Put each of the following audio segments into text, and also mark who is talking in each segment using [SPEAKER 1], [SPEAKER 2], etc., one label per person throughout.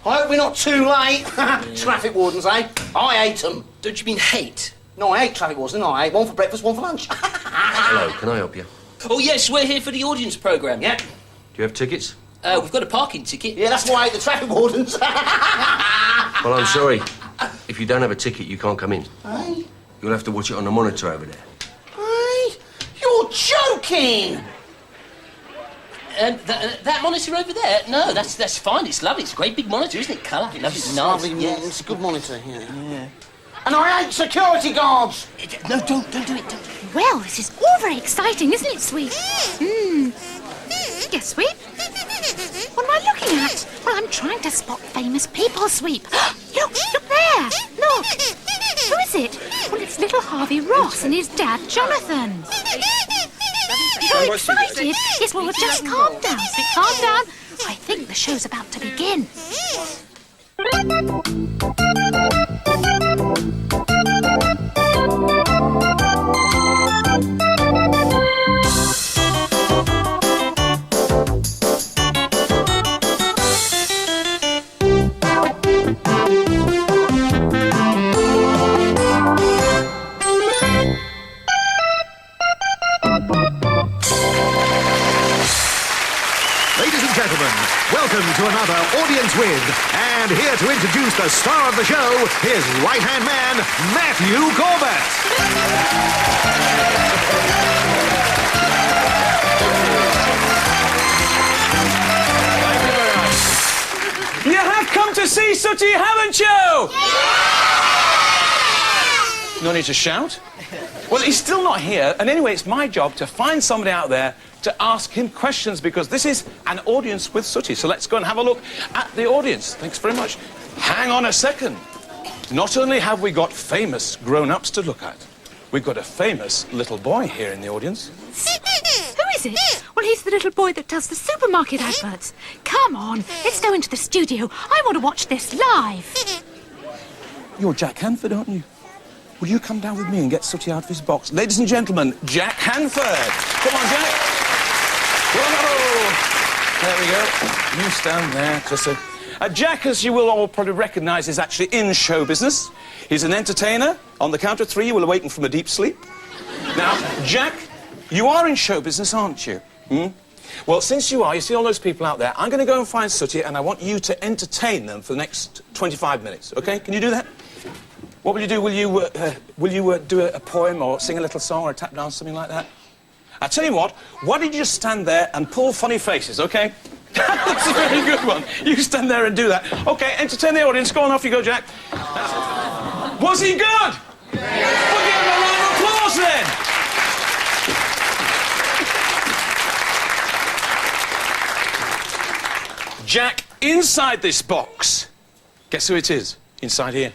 [SPEAKER 1] I hope we're not too late. Traffic wardens, eh? I hate them.
[SPEAKER 2] Don't you mean hate?
[SPEAKER 1] No, I hate traffic wardens, I hate one for breakfast, one for lunch.
[SPEAKER 3] Hello, can I help you?
[SPEAKER 2] Oh, yes, we're here for the audience programme.
[SPEAKER 1] Yeah.
[SPEAKER 3] Do you have tickets?
[SPEAKER 2] We've got a parking ticket.
[SPEAKER 1] Yeah, that's why I hate the traffic wardens.
[SPEAKER 3] Well, I'm sorry. If you don't have a ticket, you can't come in.
[SPEAKER 1] Hey?
[SPEAKER 3] You'll have to watch it on the monitor over there.
[SPEAKER 1] Hey? You're joking!
[SPEAKER 2] That monitor over there? No, that's fine. It's lovely. It's a great big monitor, isn't it? Colour. Lovely.
[SPEAKER 1] It's
[SPEAKER 2] Nice.
[SPEAKER 1] lovely,
[SPEAKER 2] Yes.
[SPEAKER 1] It's a good monitor, yeah. And I hate security guards!
[SPEAKER 2] No, don't do it. Don't.
[SPEAKER 4] Well, this is all very exciting, isn't it, Sweet? Yes, Sweet? What am I looking at? Well, I'm trying to spot famous people, Sweep. Look there! Look! Who is it? Well, it's little Harvey Ross and his dad, Jonathan. You're excited? Yes, well, just calm down, Sweet, calm down. I think the show's about to begin.
[SPEAKER 5] Ladies and gentlemen, welcome to another Audience With. And here to introduce the star of the show, his right-hand man, Matthew Corbett.
[SPEAKER 6] You have come to see Sooty, haven't you? No need to shout. Well, he's still not here, and anyway, it's my job to find somebody out there to ask him questions, because this is an audience with Sooty. So let's go and have a look at the audience. Thanks very much. Hang on a second. Not only have we got famous grown-ups to look at, we've got a famous little boy here in the audience.
[SPEAKER 4] Who is it? Well, he's the little boy that does the supermarket adverts. Come on, let's go into the studio. I want to watch this live.
[SPEAKER 6] You're Jack Hanford, aren't you? Will you come down with me and get Sooty out of his box? Ladies and gentlemen, Jack Hanford. Come on, Jack. Whoa! There we go. You stand there. Just a... Jack, as you will all probably recognise, is actually in show business. He's an entertainer. On the count of 3, you will awaken from a deep sleep. Now, Jack, you are in show business, aren't you? Well, since you are, you see all those people out there, I'm going to go and find Sooty, and I want you to entertain them for the next 25 minutes, OK? Can you do that? What will you do? Will you do a poem or sing a little song or a tap dance, something like that? I tell you what, why don't you just stand there and pull funny faces, OK? That's a very good one. You stand there and do that. OK, entertain the audience. Go on, off you go, Jack. Was he good? Yeah. We'll give him a round of applause then. Jack, inside this box, guess who it is? Inside here.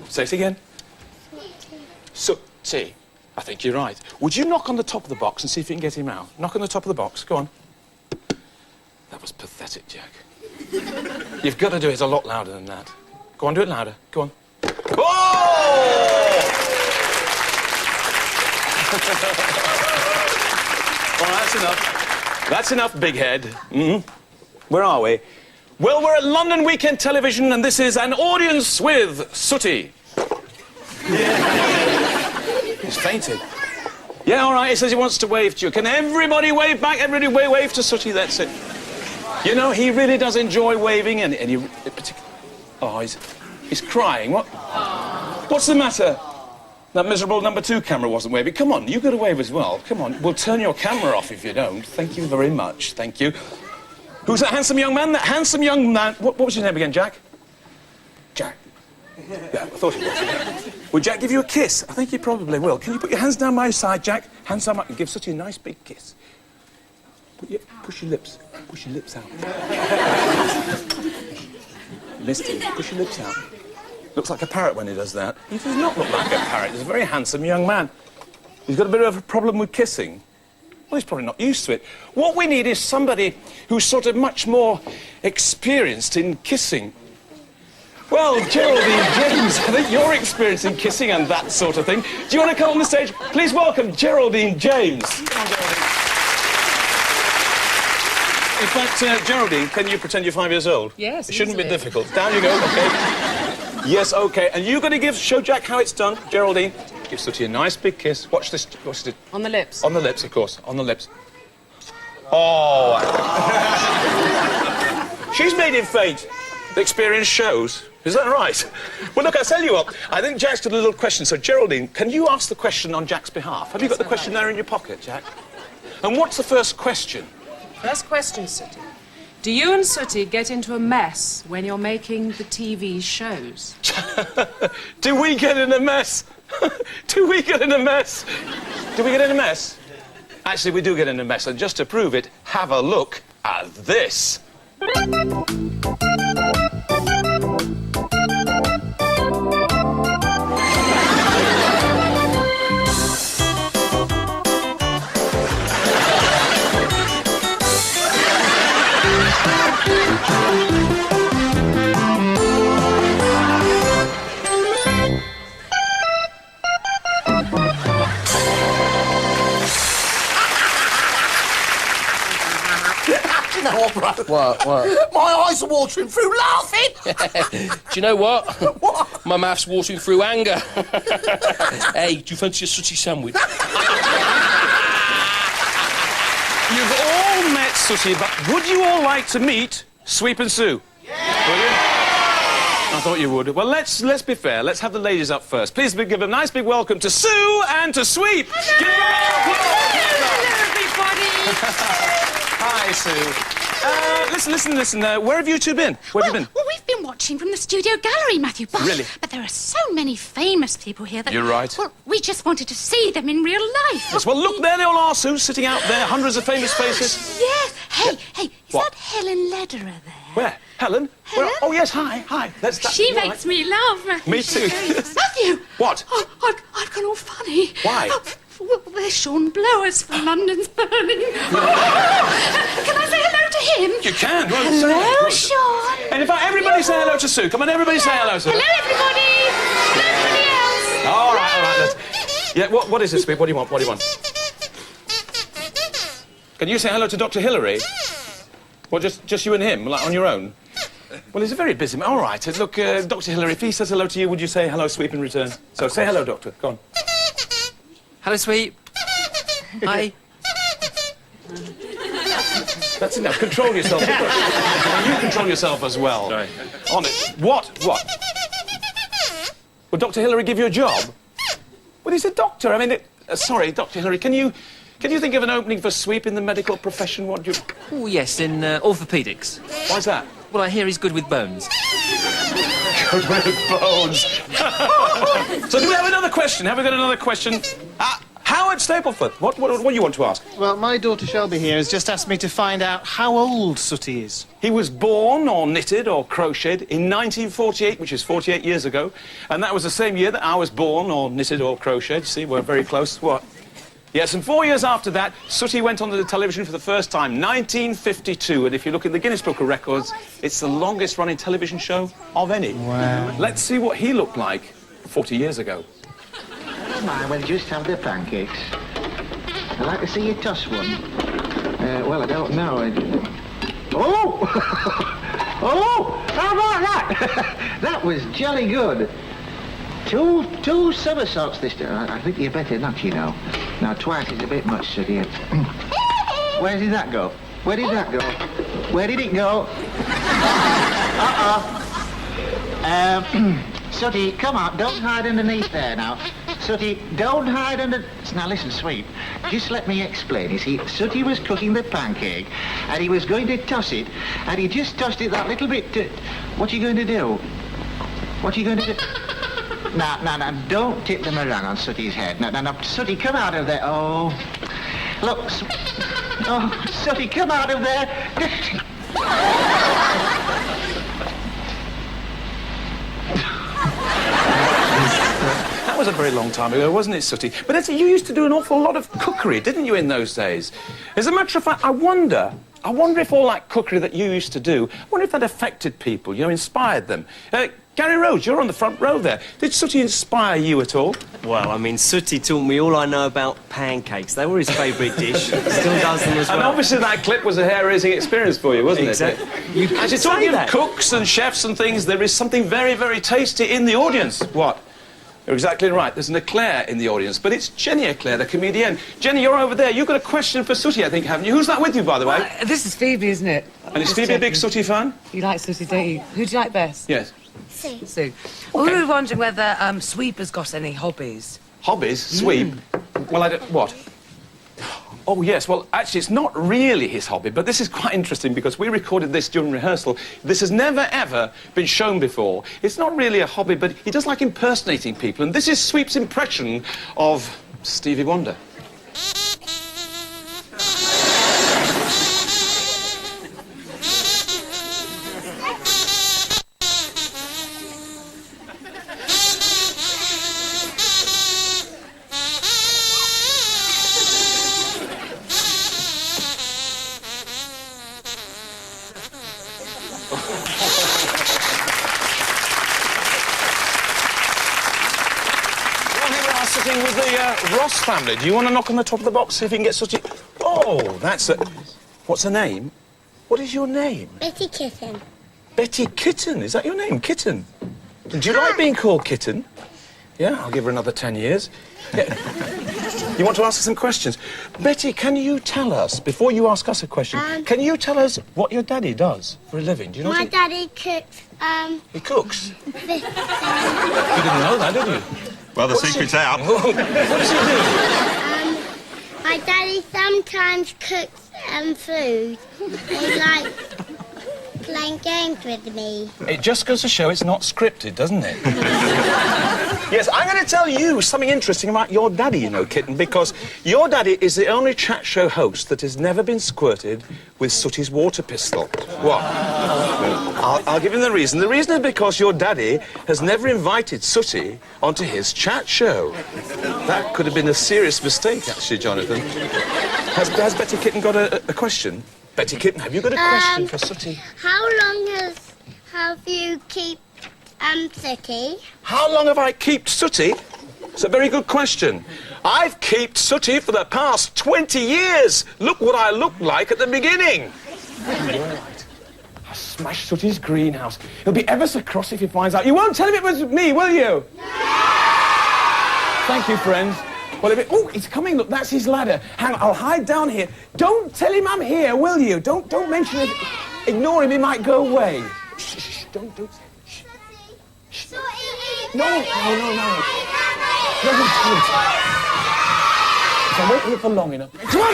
[SPEAKER 6] Say it again. Sooty. I think you're right. Would you knock on the top of the box and see if you can get him out? Knock on the top of the box. Go on. That was pathetic, Jack. You've got to do it a lot louder than that. Go on, do it louder. Go on. Oh! Well, that's enough. That's enough, big head. Where are we? Well, we're at London Weekend Television, and this is An Audience with Sooty. He's fainted. Yeah, all right, he says he wants to wave to you. Can everybody wave back? Everybody wave to Sooty, that's it. You know, he really does enjoy waving, and he... Oh, he's crying. What? What's the matter? That miserable number 2 camera wasn't waving. Come on, you've got to wave as well. Come on, we'll turn your camera off if you don't. Thank you very much, thank you. Who's that handsome young man? That handsome young man... What was his name again, Jack? Jack. Yeah, I thought he was. Will Jack give you a kiss? I think he probably will. Can you put your hands down my side, Jack? Hands down my... and give Sooty a nice big kiss. Push your lips out. Missed him. Push your lips out. Looks like a parrot when he does that. He does not look like a parrot. He's a very handsome young man. He's got a bit of a problem with kissing. Well, he's probably not used to it. What we need is somebody who's sort of much more experienced in kissing. Well, Geraldine James, I think you're experienced in kissing and that sort of thing. Do you want to come on the stage? Please welcome Geraldine James. Come on, Geraldine. In fact, Geraldine, can you pretend you're 5 years old?
[SPEAKER 7] Yes,
[SPEAKER 6] It shouldn't be
[SPEAKER 7] easily.
[SPEAKER 6] difficult. Down you go, OK. Yes, OK. And you're going to show Jack how it's done. Geraldine, give Sooty a nice big kiss. Watch this.
[SPEAKER 7] On the lips.
[SPEAKER 6] On the lips, of course. On the lips. Oh. She's made him faint. The experience shows. Is that right? Well, look, I'll tell you what. I think Jack's got a little question. So, Geraldine, can you ask the question on Jack's behalf? Have you got the question there in your pocket, Jack? And what's the first question?
[SPEAKER 7] First question, Sooty. Do you and Sooty get into a mess when you're making the TV shows?
[SPEAKER 6] Do we get in a mess? Do we get in a mess? Do we get in a mess? Actually, we do get in a mess. And just to prove it, have a look at this.
[SPEAKER 1] No, bro.
[SPEAKER 2] What?
[SPEAKER 1] My eyes are watering through laughing.
[SPEAKER 2] Do you know what?
[SPEAKER 1] What?
[SPEAKER 2] My mouth's watering through anger. Hey, do you fancy a Sooty sandwich?
[SPEAKER 6] You've all met Sooty, but would you all like to meet Sweep and Sue? Yeah. Brilliant. I thought you would. Well, let's be fair. Let's have the ladies up first. Please give a nice big welcome to Sue and to Sweep.
[SPEAKER 7] Hello.
[SPEAKER 6] Give them a round of applause.
[SPEAKER 7] Hello, everybody.
[SPEAKER 6] Hi, Sue. Listen. Where have you two been? Where have you been?
[SPEAKER 4] Well, we've been watching from the studio gallery, Matthew. But,
[SPEAKER 6] Really?
[SPEAKER 4] But there are so many famous people here that...
[SPEAKER 6] You're right.
[SPEAKER 4] Well, we just wanted to see them in real life.
[SPEAKER 6] Yes, well, look, there they all are, Sue, sitting out there, hundreds of famous faces.
[SPEAKER 4] Yes. Hey, is
[SPEAKER 6] What?
[SPEAKER 4] that Helen Lederer there?
[SPEAKER 6] Where? Helen?
[SPEAKER 4] Helen?
[SPEAKER 6] Oh, yes, hi.
[SPEAKER 4] She
[SPEAKER 6] you're
[SPEAKER 4] makes me laugh, Matthew.
[SPEAKER 6] Me too.
[SPEAKER 4] Matthew!
[SPEAKER 6] What?
[SPEAKER 4] Oh, I've gone all funny.
[SPEAKER 6] Why?
[SPEAKER 4] Oh, well, there's Sean Blowers from London's Burning. Can I say hello to him?
[SPEAKER 6] You can. Well,
[SPEAKER 4] Hello,
[SPEAKER 6] say-
[SPEAKER 4] Sean.
[SPEAKER 6] And if everybody say hello to Sue. Come on, everybody say hello to her.
[SPEAKER 4] Hello, everybody. Hello, everybody else.
[SPEAKER 6] All right. Yeah, what is this, Sweep? What do you want? Can you say hello to Dr. Hillary? Well, just you and him, like on your own? Well, he's a very busy man. All right. Look, Dr. Hillary, if he says hello to you, would you say hello, Sweep, in return? So say hello, Doctor. Go on.
[SPEAKER 2] Hello, Sweep. Hi.
[SPEAKER 6] That's enough. Control yourself. You control yourself as well.
[SPEAKER 2] Sorry.
[SPEAKER 6] On it. What? Will Dr. Hillary give you a job? Well, he's a doctor. I mean, sorry, Dr. Hillary, can you think of an opening for Sweep in the medical profession? What do you...
[SPEAKER 8] Oh, yes, in orthopaedics.
[SPEAKER 6] Why's that?
[SPEAKER 8] Well, I hear he's good with bones.
[SPEAKER 6] Good with bones. So do we have another question? Have we got another question? Howard Stapleford, what do you want to ask?
[SPEAKER 9] Well, my daughter Shelby here has just asked me to find out how old Sooty is.
[SPEAKER 6] He was born or knitted or crocheted in 1948, which is 48 years ago. And that was the same year that I was born or knitted or crocheted. See, we're very close. What? Yes, and 4 years after that, Sooty went onto the television for the first time, 1952. And if you look in the Guinness Book of Records, it's the longest-running television show of any.
[SPEAKER 9] Wow.
[SPEAKER 6] Let's see what he looked like 40 years ago.
[SPEAKER 10] I will just have the pancakes. I'd like to see you toss one. Well, I don't know. Oh! Oh! How about that? That was jolly good. Two somersaults this time. I think you better not, you know. Now, twice is a bit much, so dear. Where did that go? Where did that go? Where did it go? Sooty, come on, don't hide underneath there now. Sooty, don't hide under... Now listen, Sweep, just let me explain. You see, Sooty was cooking the pancake, and he was going to toss it, and he just tossed it that little bit to... What are you going to do? What are you going to do? Now, don't tip them around on Sooty's head. Now, Sooty, come out of there. Oh, look. Oh, Sooty, come out of there.
[SPEAKER 6] That was a very long time ago, wasn't it, Sooty? But you used to do an awful lot of cookery, didn't you, in those days? As a matter of fact, I wonder if all that cookery that you used to do, I wonder if that affected people, inspired them. Gary Rhodes, you're on the front row there. Did Sooty inspire you at all?
[SPEAKER 11] Well, I mean, Sooty taught me all I know about pancakes. They were his favourite dish. Still does them as well.
[SPEAKER 6] And obviously that clip was a hair-raising experience for you, wasn't
[SPEAKER 11] exactly.
[SPEAKER 6] it? As you're talking of cooks and chefs and things, there is something very, very tasty in the audience. What? You're exactly right. There's an eclair in the audience, but it's Jenny Eclair, the comedian. Jenny, you're over there. You've got a question for Sooty, I think, haven't you? Who's that with you, by the way?
[SPEAKER 12] This is Phoebe, isn't it?
[SPEAKER 6] And is Phoebe a big Sooty fan?
[SPEAKER 12] You like Sooty, don't you? Who do you like best?
[SPEAKER 6] Yes.
[SPEAKER 12] Sue. Sue. Well, we were wondering whether Sweep has got any hobbies.
[SPEAKER 6] Hobbies? Sweep? Well, I don't... What? Oh, yes. Well, actually, it's not really his hobby, but this is quite interesting because we recorded this during rehearsal. This has never, ever been shown before. It's not really a hobby, but he does like impersonating people, and this is Sweep's impression of Stevie Wonder. Sitting with the Ross family. Do you want to knock on the top of the box, see if you can get Sooty? Oh, that's a... What's her name? What is your name?
[SPEAKER 13] Betty Kitten.
[SPEAKER 6] Betty Kitten? Is that your name, Kitten? Do you like being called Kitten? Yeah, I'll give her another 10 years. Yeah. You want to ask her some questions? Betty, can you tell us, before you ask us a question, can you tell us what your daddy does for a living? Do you know
[SPEAKER 13] My daddy cooks,
[SPEAKER 6] He cooks?
[SPEAKER 13] fish.
[SPEAKER 6] You didn't know that, did you?
[SPEAKER 14] Well, the secret's out.
[SPEAKER 6] What does he do?
[SPEAKER 13] My daddy sometimes cooks food. He likes playing games with me.
[SPEAKER 6] It just goes to show it's not scripted, doesn't it? Yes, I'm going to tell you something interesting about your daddy, you know, Kitten, because your daddy is the only chat show host that has never been squirted with Sooty's water pistol. What? I'll give him the reason. The reason is because your daddy has never invited Sooty onto his chat show. That could have been a serious mistake, actually, Jonathan. Has Betty Kitten got a question? Betty Kitten, have you got a question for Sooty?
[SPEAKER 13] How long have you kept Sooty?
[SPEAKER 6] How long have I kept Sooty? It's a very good question. I've kept Sooty for the past 20 years. Look what I looked like at the beginning. You're right. I smashed Sooty's greenhouse. He'll be ever so cross if he finds out. You won't tell him it was me, will you? No! Thank you, friends. Well, oh, he's coming. Look, that's his ladder. Hang on, I'll hide down here. Don't tell him I'm here, will you? Don't mention it. Ignore him, he might go away. Shh, shh, don't. Shh. Shh. No. If I wait here for long enough. Come on!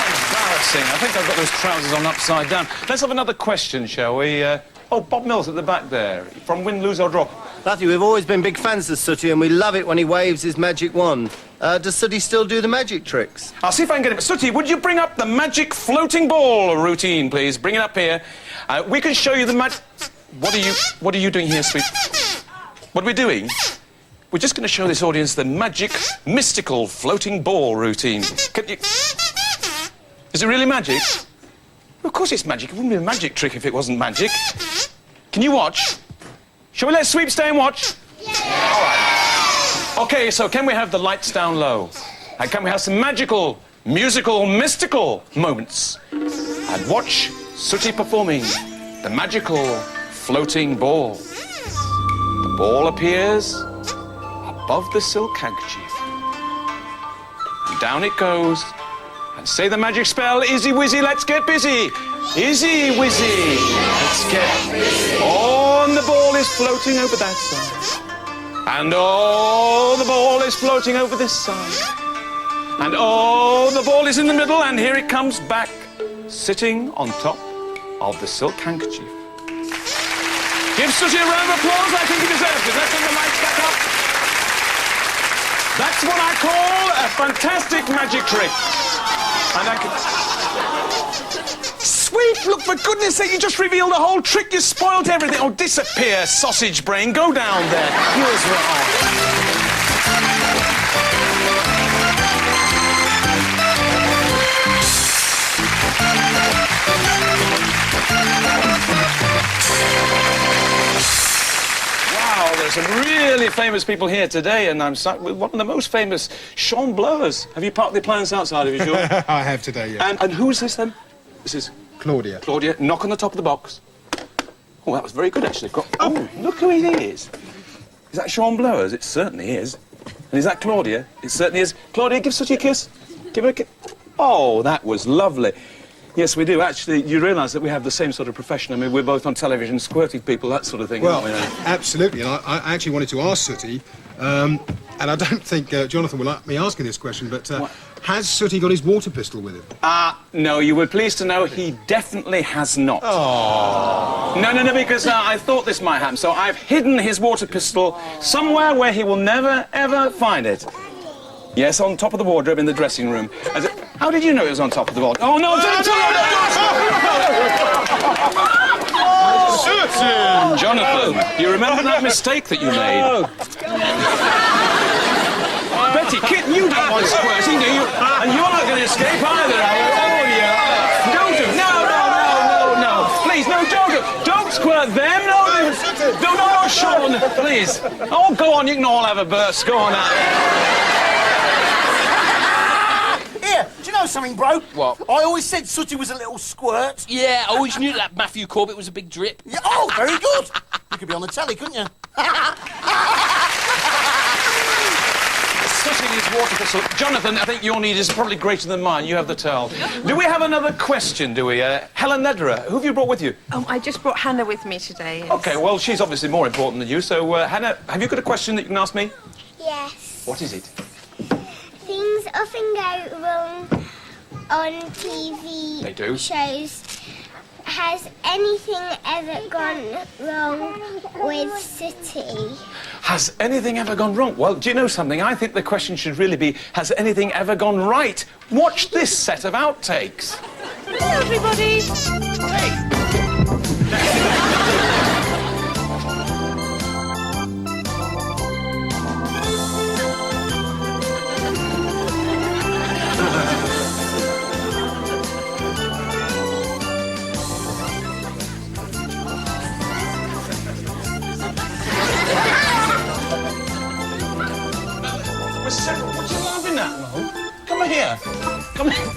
[SPEAKER 6] Embarrassing. I think I've got those trousers on upside down. Let's have another question, shall we? Oh, Bob Mills at the back there. From Win, Lose or Drop.
[SPEAKER 15] Matthew, we've always been big fans of Sooty and we love it when he waves his magic wand. Does Sooty still do the magic tricks?
[SPEAKER 6] I'll see if I can get him. Sooty, would you bring up the magic floating ball routine, please? Bring it up here. We can show you the magic... What are you doing here, sweet? What are we doing? We're just going to show this audience the magic, mystical floating ball routine. Can you... Is it really magic? Of course it's magic. It wouldn't be a magic trick if it wasn't magic. Can you watch? Shall we let Sweep stay and watch? Yeah. All right. OK, so can we have the lights down low? And can we have some magical, musical, mystical moments? And watch Sooty performing the magical floating ball. The ball appears above the silk handkerchief. And down it goes. And say the magic spell, Izzy Wizzy, let's get busy. Izzy Wizzy, let's get busy. Oh, and the ball is floating over that side. And oh, the ball is floating over this side. And oh, the ball is in the middle, and here it comes back, sitting on top of the silk handkerchief. Give Sooty a round of applause, I think he deserves it. Let's bring the lights back up. That's what I call a fantastic magic trick. And I can... Sweep, look, for goodness sake, you just revealed the whole trick. You spoiled everything. Oh, disappear, sausage brain. Go down there. Yours were on. are some really famous people here today, and I'm sat with one of the most famous, Sean Blowers. Have you parked the appliance outside of you, Sean?
[SPEAKER 14] I have today, yeah.
[SPEAKER 6] And who's this, then? This is...
[SPEAKER 14] Claudia.
[SPEAKER 6] Claudia, knock on the top of the box. Oh, that was very good, actually. Oh, look who it is. Is that Sean Blowers? It certainly is. And is that Claudia? It certainly is. Claudia, give Sooty a kiss. Give her a kiss. Oh, that was lovely. Yes, we do. Actually, you realise that we have the same sort of profession. I mean, we're both on television, squirting people, that sort of thing.
[SPEAKER 14] Well, absolutely. And I actually wanted to ask Sooty, and I don't think Jonathan will like me asking this question, but has Sooty got his water pistol with him?
[SPEAKER 6] No, you were pleased to know he definitely has not.
[SPEAKER 14] Oh.
[SPEAKER 6] No, because I thought this might happen, so I've hidden his water pistol somewhere where he will never, ever find it. Yes, on top of the wardrobe in the dressing room. How did you know it was on top of the wardrobe? Oh, no, don't tell me! Jonathan, you remember that mistake that you made? Betty, kitten, you don't want squirting, do you? And you're not going to escape either, are you? Oh, yeah. Don't do. No. Please, no, don't squirt them. No, Sean, please. Oh, go on, you can all have a burst. Go on now.
[SPEAKER 1] Here, do you know something, bro?
[SPEAKER 2] What?
[SPEAKER 1] I always said Sooty was a little squirt.
[SPEAKER 2] Yeah, I always knew that Matthew Corbett was a big drip.
[SPEAKER 1] Yeah, oh, very good. You could be on the telly, couldn't you?
[SPEAKER 6] Sooty needs water pistol. Jonathan, I think your need is probably greater than mine. You have the towel. Do we have another question, do we? Helen Lederer, who have you brought with you?
[SPEAKER 16] I just brought Hannah with me today. Yes.
[SPEAKER 6] OK, well, she's obviously more important than you, so, Hannah, have you got a question that you can ask me?
[SPEAKER 13] Yes.
[SPEAKER 6] What is it?
[SPEAKER 13] Things often go wrong on TV
[SPEAKER 6] They do.
[SPEAKER 13] shows. Has anything ever gone wrong with Sooty?
[SPEAKER 6] Has anything ever gone wrong? Well, do you know something? I think the question should really be, has anything ever gone right? Watch this set of outtakes.
[SPEAKER 7] Hello, everybody.
[SPEAKER 6] What you laughing at, Mo? Come here. Come here.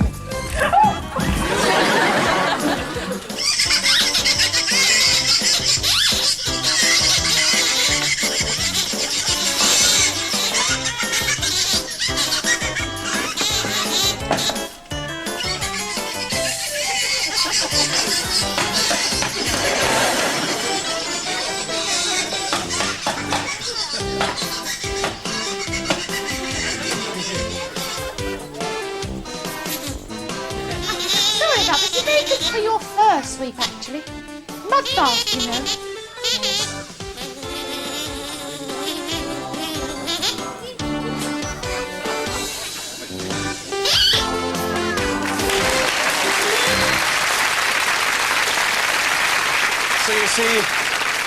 [SPEAKER 4] For your fur sweep, actually. Mud bath, you know.
[SPEAKER 6] So you see,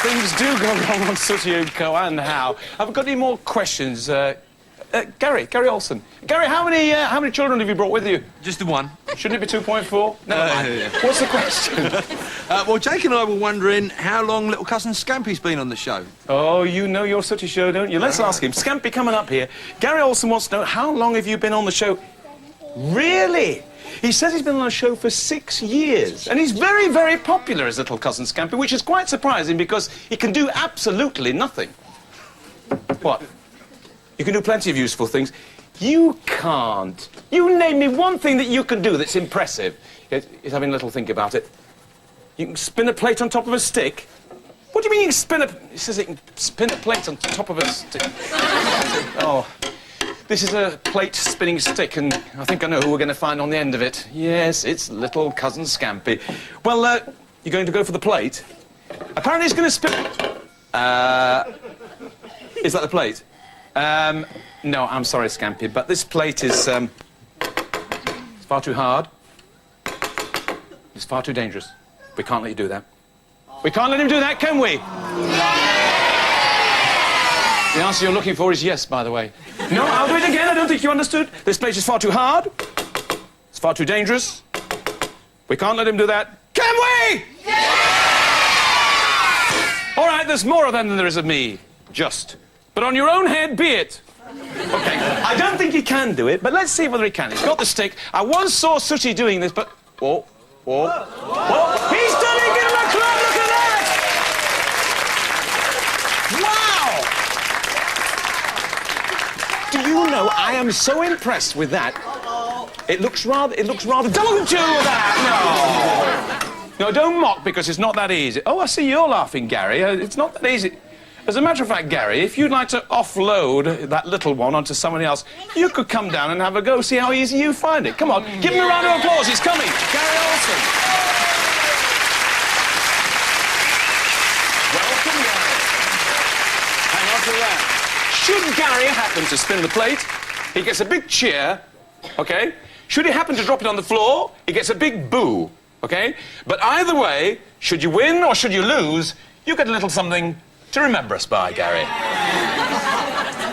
[SPEAKER 6] things do go wrong on Sooty & Co. and how. Have we got any more questions? Gary Olsen. Gary, how many children have you brought with you?
[SPEAKER 3] Just the one.
[SPEAKER 6] Shouldn't it be 2.4? Never mind.
[SPEAKER 3] Yeah.
[SPEAKER 6] What's the question?
[SPEAKER 3] Well, Jake and I were wondering how long little cousin Scampy's been on the show.
[SPEAKER 6] Oh, you know your Sooty show, don't you? Let's ask him. Scampy coming up here. Gary Olsen wants to know, how long have you been on the show? Really? He says he's been on the show for 6 years. And he's very, very popular as little cousin Scampy, which is quite surprising because he can do absolutely nothing. What? You can do plenty of useful things. You can't. You name me one thing that you can do that's impressive. He's having a little think about it. You can spin a plate on top of a stick? What do you mean you can spin a... He says he can spin a plate on top of a stick. Oh, this is a plate spinning stick, and I think I know who we're going to find on the end of it. Yes, it's little cousin Scampy. Well, you're going to go for the plate? Apparently it's going to spin... Is that the plate? No, I'm sorry, Scampy, but this plate is, it's far too hard. It's far too dangerous. We can't let you do that. We can't let him do that, can we? The answer you're looking for is yes, by the way. No, I'll do it again. I don't think you understood. This plate is far too hard. It's far too dangerous. We can't let him do that. Can we? All right, there's more of them than there is of me. Just. But on your own head be it. Okay, I don't think he can do it, but let's see whether he can. He's got the stick. I once saw Sooty doing this, but... Oh, oh, oh, he's done it! Give him a clap, look at that! Wow! Do you know, I am so impressed with that. It looks rather... Don't do that! No! No, don't mock, because it's not that easy. Oh, I see you're laughing, Gary. It's not that easy. As a matter of fact, Gary, if you'd like to offload that little one onto someone else, you could come down and have a go, see how easy you find it. Come on, give him a round of applause. He's coming. Gary Olsen. Welcome, Gary. Hang on to that. Should Gary happen to spin the plate, he gets a big cheer, OK? Should he happen to drop it on the floor, he gets a big boo, OK? But either way, should you win or should you lose, you get a little something to remember us by, Gary.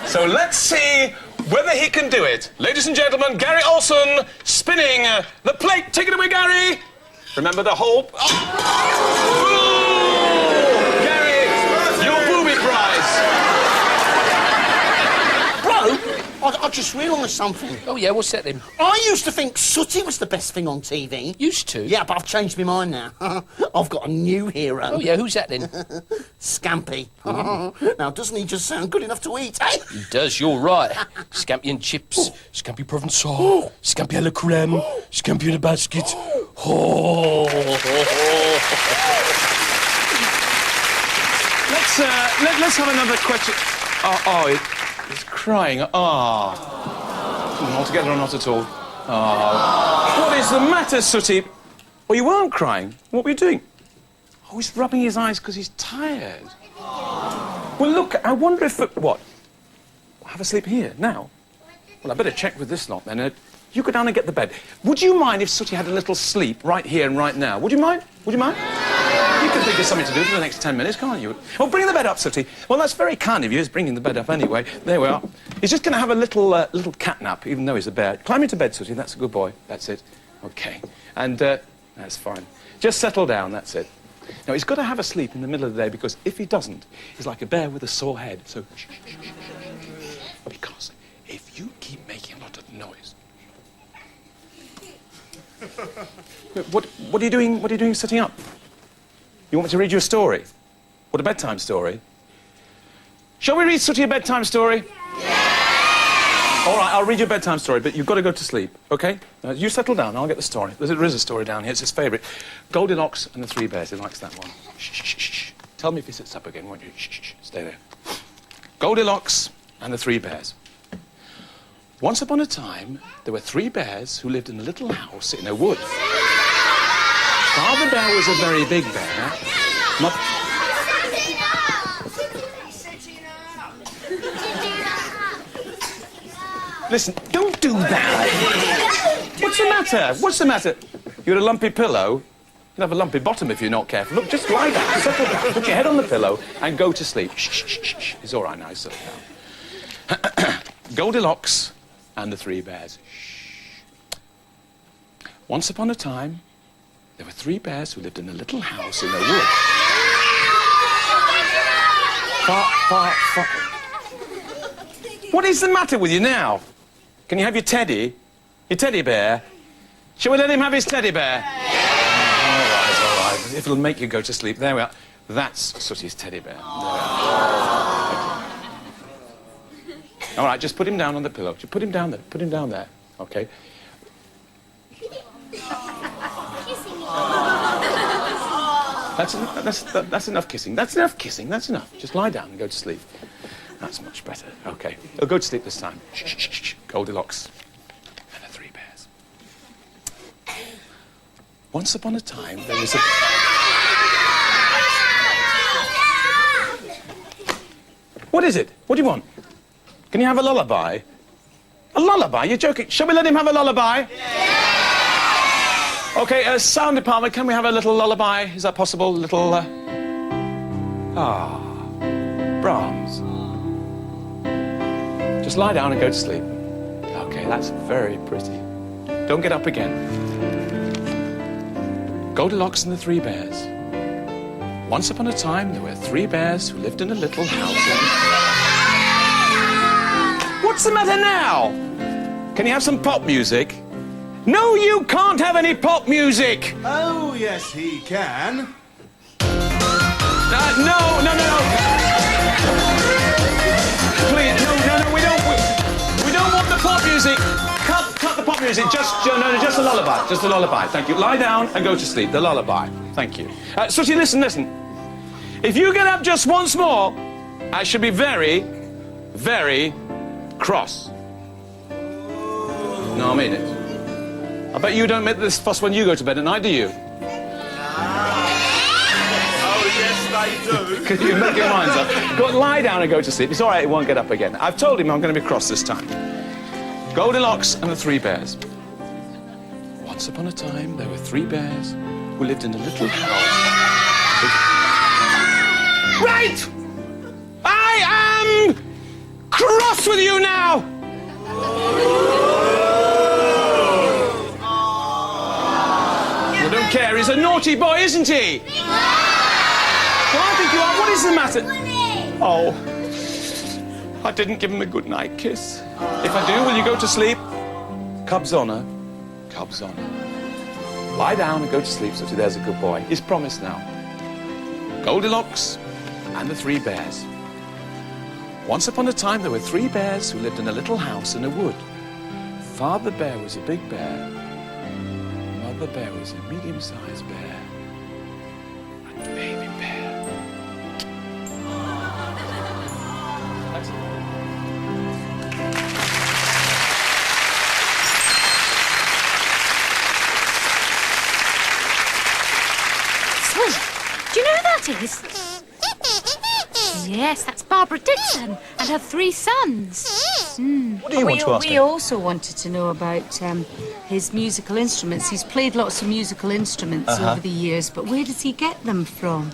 [SPEAKER 6] So let's see whether he can do it. Ladies and gentlemen, Gary Olsen spinning the plate. Take it away, Gary. Remember the whole... Oh! Gary, your booby prize.
[SPEAKER 1] Bro, I just realised something.
[SPEAKER 2] Oh, yeah, what's that then?
[SPEAKER 1] I used to think Sooty was the best thing on TV.
[SPEAKER 2] Used to?
[SPEAKER 1] Yeah, but I've changed my mind now. I've got a new hero.
[SPEAKER 2] Oh, yeah, who's that then?
[SPEAKER 1] Scampy. Now, doesn't he just sound good enough to eat, eh?
[SPEAKER 2] He does, you're right. Scampi and chips, scampi provençal, scampi à la crème, scampi in a basket. Oh.
[SPEAKER 6] Let's have another question. It's crying. Altogether or not at all? What is the matter, Sooty? Oh, you weren't crying. What were you doing? Oh, he's rubbing his eyes because he's tired. Well, look, I wonder if... What? Have a sleep here, now? Well, I better check with this lot, then. You go down and get the bed. Would you mind if Sooty had a little sleep right here and right now? Would you mind? Would you mind? You can think of something to do for the next 10 minutes, can't you? Well, bring the bed up, Sooty. Well, that's very kind of you. He's bringing the bed up anyway. There we are. He's just going to have a little cat nap, even though he's a bear. Climb into bed, Sooty. That's a good boy. That's it. OK. And that's fine. Just settle down. That's it. Now, he's got to have a sleep in the middle of the day, because if he doesn't, he's like a bear with a sore head. So, shh, shh, shh, shh. Because if you keep making a lot of noise... What are you doing? What are you doing sitting up? You want me to read you a story? What, a bedtime story? Shall we read Sooty a bedtime story? Yeah! All right, I'll read you a bedtime story, but you've got to go to sleep, OK? Now, you settle down, I'll get the story. There is a story down here, it's his favourite. Goldilocks and the Three Bears, he likes that one. Shh, shh, shh, shh. Tell me if he sits up again, won't you? Shh, shh, shh. Stay there. Goldilocks and the Three Bears. Once upon a time, there were 3 bears who lived in a little house in a wood. Father Bear was a very big bear. Listen, don't do that. What's the matter? What's the matter? You had a lumpy pillow? You'll have a lumpy bottom if you're not careful. Look, just lie down, settle down, put your head on the pillow and go to sleep. Shh, shh, shh, shh. It's all right now, settle down. Goldilocks and the 3 bears. Shh. Once upon a time, there were 3 bears who lived in a little house in a wood. Far. What is the matter with you now? Can you have your teddy? Your teddy bear? Shall we let him have his teddy bear? Yeah. All right. If it'll make you go to sleep. There we are. That's Sooty's teddy bear. All right, just put him down on the pillow. Just put him down there. Put him down there. OK. That's enough kissing. That's enough kissing. That's enough. Just lie down and go to sleep. That's much better. OK. He'll go to sleep this time. Shh, shh, shh, shh. Goldilocks and the 3 bears. Once upon a time, there was a... What is it? What do you want? Can you have a lullaby? A lullaby? You're joking. Shall we let him have a lullaby? Yeah! OK, sound department, can we have a little lullaby? Is that possible? A little, Brahms. Just lie down and go to sleep. OK, that's very pretty. Don't get up again. Goldilocks and the 3 bears Once upon a time, there were 3 bears who lived in a little house. What's the matter now? Can you have some pop music? No, you can't have any pop music!
[SPEAKER 5] Oh, yes, he can.
[SPEAKER 6] No. Please, no, we don't want the pop music. Cut the pop music. Just a lullaby. Just a lullaby. Thank you. Lie down and go to sleep. The lullaby. Thank you. Sooty, listen. If you get up just once more, I should be very, very cross. No, I mean it. I bet you don't make this fuss when you go to bed at night, do you?
[SPEAKER 5] Oh, yes, they do.
[SPEAKER 6] Because you make your minds up. Go and lie down and go to sleep. It's all right, it won't get up again. I've told him I'm going to be cross this time. Goldilocks and the 3 bears. Once upon a time, there were 3 bears who lived in a little house. Right! I am cross with you now! I don't care, he's a naughty boy, isn't he? Well, I think you are. What is the matter? Oh, I didn't give him a good night kiss. If I do, will you go to sleep? Cubs honour. Cubs honour. Lie down and go to sleep, Sooty. There's a good boy. He's promised now. Goldilocks and the 3 bears. Once upon a time, there were 3 bears who lived in a little house in a wood. Father bear was a big bear. Mother bear was a medium-sized bear. And baby bear.
[SPEAKER 4] Sweet. Do you know who that is? Yes, that's Barbara Dickson and her 3 sons.
[SPEAKER 6] What do you want to ask
[SPEAKER 12] We also wanted to know about his musical instruments. He's played lots of musical instruments over the years, but where does he get them from?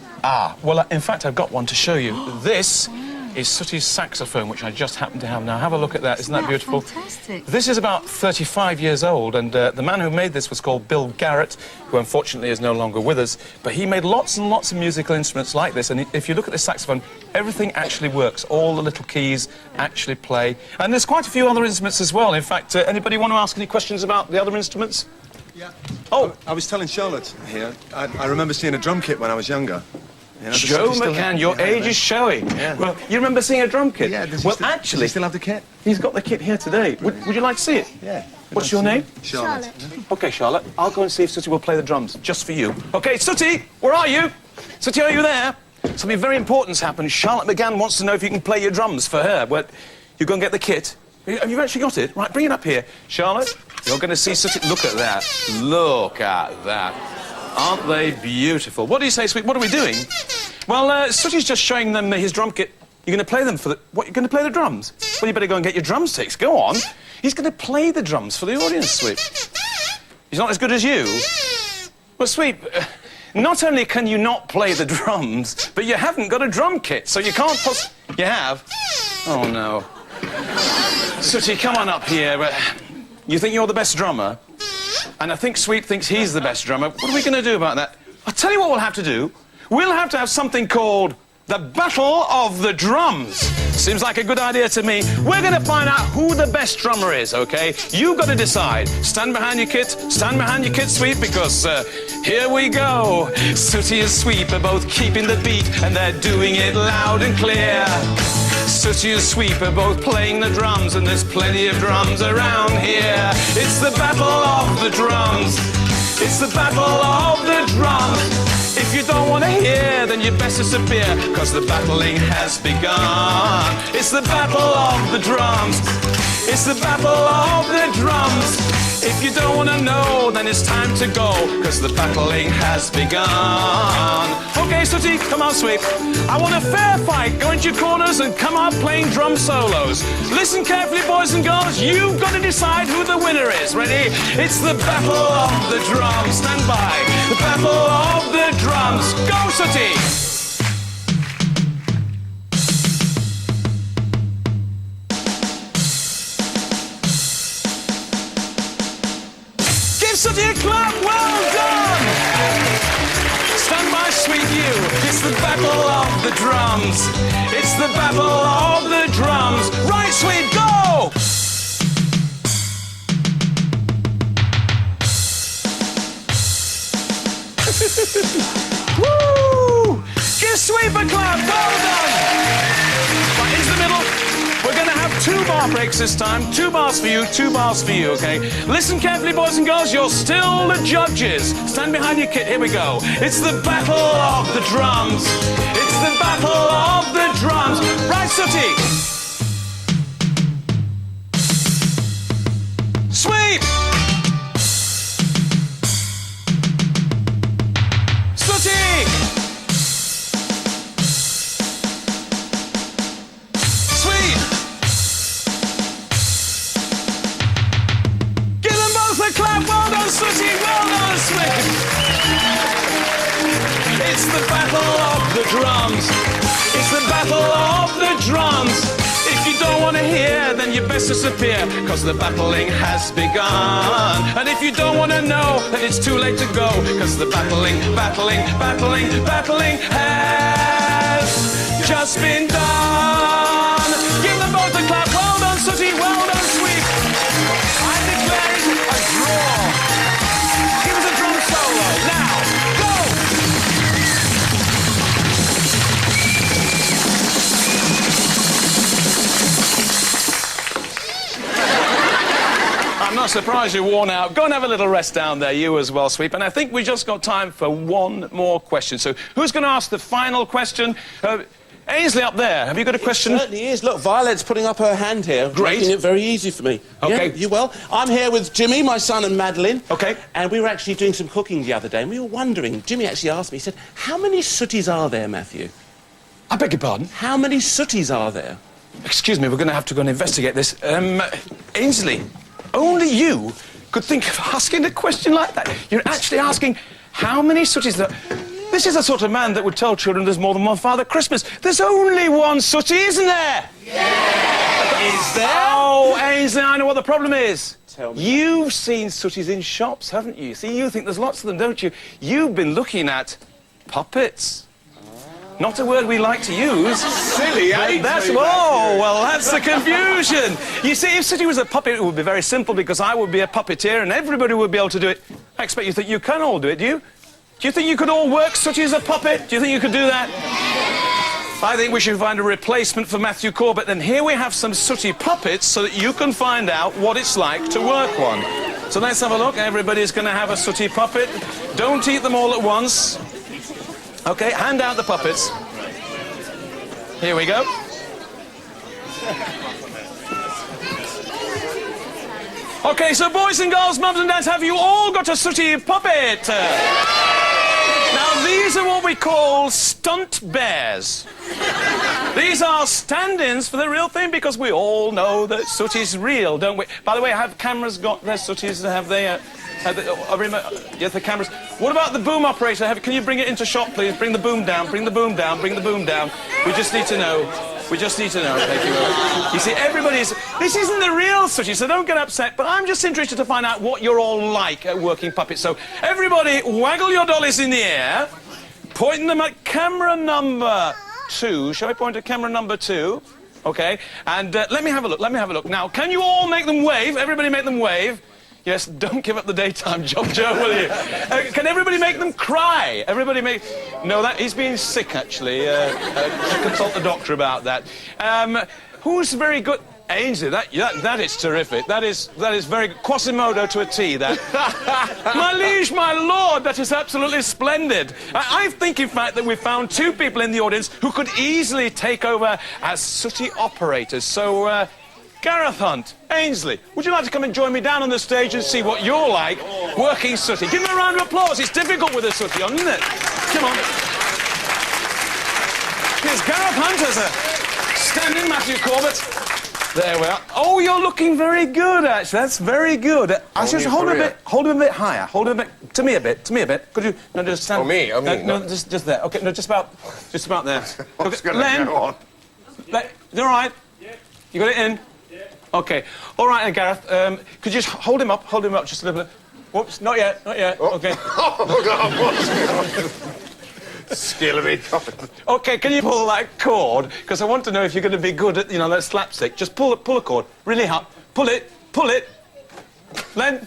[SPEAKER 6] Well, in fact, I've got one to show you. This is Sooty's saxophone, which I just happen to have now. Have a look at that. Isn't that beautiful?
[SPEAKER 12] Fantastic.
[SPEAKER 6] This is about 35 years old, and the man who made this was called Bill Garrett, who unfortunately is no longer with us. But he made lots and lots of musical instruments like this, and if you look at this saxophone, everything actually works. All the little keys actually play. And there's quite a few other instruments as well. In fact, anybody want to ask any questions about the other instruments?
[SPEAKER 17] Yeah.
[SPEAKER 6] Oh.
[SPEAKER 17] I was telling Charlotte here, I remember seeing a drum kit when I was younger. You know,
[SPEAKER 6] Joe McCann, your age is showing.
[SPEAKER 17] Yeah.
[SPEAKER 6] Well, you remember seeing a drum kit?
[SPEAKER 17] Yeah,
[SPEAKER 6] well, actually,
[SPEAKER 17] does he still have the kit?
[SPEAKER 6] He's got the kit here today. Would you like to see it?
[SPEAKER 17] Yeah.
[SPEAKER 6] What's your name?
[SPEAKER 17] Charlotte.
[SPEAKER 6] OK, Charlotte, I'll go and see if Sooty will play the drums, just for you. OK, Sooty, where are you? Sooty, are you there? Something very important's happened. Charlotte McGann wants to know if you can play your drums for her. Well, you go and get the kit. Have you actually got it? Right, bring it up here. Charlotte, you're going to see Sooty. Look at that. Look at that. Aren't they beautiful? What do you say, sweet? What are we doing? Well, Sooty's just showing them his drum kit. You're going to play them for the... What, you're going to play the drums? Well, you better go and get your drumsticks. Go on. He's going to play the drums for the audience, sweet. He's not as good as you. Well, sweet, not only can you not play the drums, but you haven't got a drum kit, so you can't You have? Oh, no. Sooty, come on up here. You think you're the best drummer? And I think Sweet thinks he's the best drummer. What are we going to do about that? I'll tell you what we'll have to do. We'll have to have something called the Battle of the Drums. Seems like a good idea to me. We're going to find out who the best drummer is, OK? You've got to decide. Stand behind your kit, Sweet, because here we go. Sooty and Sweet are both keeping the beat, and they're doing it loud and clear. Sooty and Sweep are both playing the drums, and there's plenty of drums around here. It's the Battle of the Drums. It's the Battle of the Drums. If you don't want to hear, then you best disappear, cause the battling has begun. It's the Battle of the Drums. It's the Battle of the Drums. If you don't want to know, then it's time to go, cause the battling has begun. OK, Sooty, come on, Sweep. I want a fair fight. Go into your corners and come out playing drum solos. Listen carefully, boys and girls. You've got to decide who the winner is. Ready? It's the Battle of the Drums. Stand by. The Battle of the Drums. Go, Sooty! Sooty a clap, well done! Stand by, Sweet, you. It's the battle of the drums. It's the battle of the drums. Right, Sweet, go! Woo! Give Sweep a clap. Well done. Right, into the middle. We're going to have 2 bar breaks this time. 2 bars for you, 2 bars for you, okay? Listen carefully, boys and girls. You're still the judges. Stand behind your kit. Here we go. It's the battle of the drums. It's the battle of the drums. Right, Sooty. Sweep. Sooty. Sweep. Give them both a clap. Well done, Sooty. Well done, Sweep. It's the battle of the drums. It's the battle of the drums. If you don't want to hear, then you best disappear, because the battling has begun. And if you don't want to know, then it's too late to go, because the battling has just been done. Give them both a clap. Well done, Sooty. Well done, Sweep. I declare it a draw. Give us a drum solo. Now, go! I'm not surprised you're worn out. Go and have a little rest down there, you as well, Sweep. And I think we just got time for one more question. So who's going to ask the final question? Ainsley up there, have you got a question?
[SPEAKER 18] It certainly is. Look, Violet's putting up her hand here.
[SPEAKER 6] Great.
[SPEAKER 18] Making it very easy for me.
[SPEAKER 6] OK.
[SPEAKER 18] Yeah, you well? I'm here with Jimmy, my son, and Madeline.
[SPEAKER 6] OK.
[SPEAKER 18] And we were actually doing some cooking the other day, and we were wondering, Jimmy actually asked me, he said, how many Sooties are there, Matthew?
[SPEAKER 6] I beg your pardon?
[SPEAKER 18] How many Sooties are there?
[SPEAKER 6] Excuse me, we're going to have to go and investigate this. Ainsley, only you could think of asking a question like that. You're actually asking how many Sooties there... This is the sort of man that would tell children there's more than one Father Christmas. There's only one Sooty, isn't there? Yeah! Is there? Oh, Ainsley, I know what the problem is.
[SPEAKER 18] Tell me.
[SPEAKER 6] You've seen Sooties in shops, haven't you? See, you think there's lots of them, don't you? You've been looking at puppets. Not a word we like to use.
[SPEAKER 18] Silly, eh?
[SPEAKER 6] That's well, that's the confusion. You see, if Sooty was a puppet, it would be very simple, because I would be a puppeteer and everybody would be able to do it. I expect you think you can all do it, do you? Do you think you could all work Sooty as a puppet? Do you think you could do that? I think we should find a replacement for Matthew Corbett. Then here we have some Sooty puppets so that you can find out what it's like to work one. So let's have a look. Everybody's going to have a Sooty puppet. Don't eat them all at once. OK, hand out the puppets. Here we go. OK, so boys and girls, mums and dads, have you all got a Sooty puppet? Now, these are what we call stunt bears. These are stand-ins for the real thing, because we all know that Sooty's real, don't we? By the way, have cameras got their Sooties? Have they... yes, the cameras. What about the boom operator? Can you bring it into shot, please? Bring the boom down, bring the boom down, bring the boom down. We just need to know. We just need to know. Thank you. You see, everybody's... This isn't the real Sooty, so don't get upset, but I'm just interested to find out what you're all like at working puppets. So, everybody, waggle your dollies in the air, pointing them at camera number 2. Shall I point at camera number 2? OK. And let me have a look, let me have a look. Now, can you all make them wave? Everybody make them wave. Yes, don't give up the daytime job, Joe, will you? Can everybody make them cry? Everybody make... No, he's being sick, actually. Consult the doctor about that. Who's very good... Ainsley, that is terrific. That is very good. Quasimodo to a T, that. My liege, my lord, that is absolutely splendid. I think, in fact, that we've found 2 people in the audience who could easily take over as Sooty operators. So, Gareth Hunt, Ainsley, would you like to come and join me down on the stage and see what you're like working Sooty? Give them a round of applause. It's difficult with a Sooty on, isn't it? Come on. Here's Gareth Hunt as a stand-in, Matthew Corbett. There we are. Oh, you're looking very good, actually. That's very good. I should hold him a bit higher. Hold him a bit, to me a bit. Could you, no, just stand...
[SPEAKER 17] Oh, me?
[SPEAKER 6] No, just there. OK, no, just about there.
[SPEAKER 17] What's
[SPEAKER 6] Okay,
[SPEAKER 17] going to go on?
[SPEAKER 6] You all right? Yeah. You got it in? Yeah. OK. All right, Gareth, could you just hold him up just a little bit? Whoops, not yet.
[SPEAKER 17] Oh.
[SPEAKER 6] OK.
[SPEAKER 17] Oh, God, what's going on?
[SPEAKER 6] Skillery. OK, can you pull that cord? Because I want to know if you're going to be good at, that slapstick. Just pull a cord. Really hard. Pull it. Len?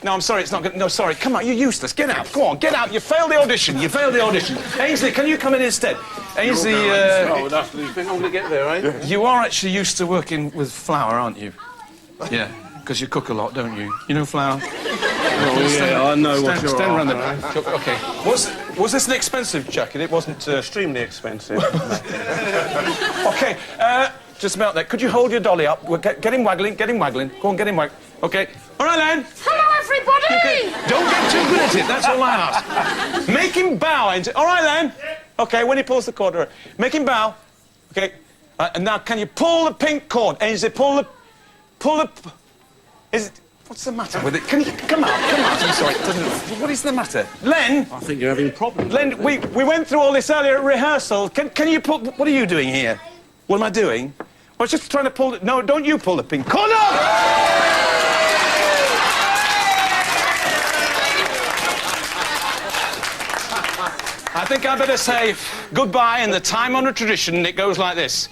[SPEAKER 6] No, I'm sorry, it's not good. No, sorry. Come on, you're useless. Get out. Go on, get out. You failed the audition. Ainsley, can you come in instead? Ainsley,
[SPEAKER 18] Oh, that's the thing. I'm going to get there, eh?
[SPEAKER 6] You are actually used to working with flour, aren't you? Yeah, because you cook a lot, don't you? You know flour?
[SPEAKER 18] Oh, yeah, I know what you're
[SPEAKER 6] Stand around the
[SPEAKER 18] after,
[SPEAKER 6] back. OK. Was this an expensive jacket? It wasn't...
[SPEAKER 18] Extremely expensive.
[SPEAKER 6] OK, just about that. Could you hold your dolly up? Get him waggling. Go on, get him waggling. OK. All right, Len.
[SPEAKER 4] Hello, everybody!
[SPEAKER 6] Okay. Don't get too good at it, that's all I ask. Make him bow. All right, Len. OK, when he pulls the cord, make him bow. OK. And now, can you pull the pink cord? Ainsley, pull the... What's the matter with it? Can you... Come out. I'm sorry. What is the matter? Len?
[SPEAKER 18] I think you're having problems.
[SPEAKER 6] Len, we went through all this earlier at rehearsal. Can you pull... What are you doing here? What am I doing? I was just trying to pull... No, don't you pull the pink cord. No! I think I better say goodbye in the time-honoured tradition. It goes like this.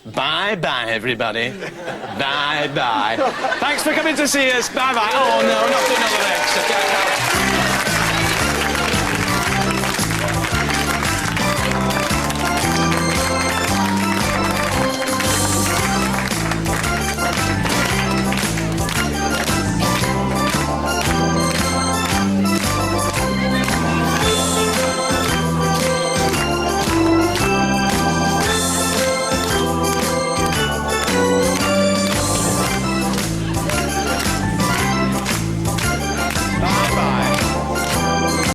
[SPEAKER 6] Bye-bye, everybody. Bye-bye. Thanks for coming to see us. Bye-bye. Oh, no, not another X.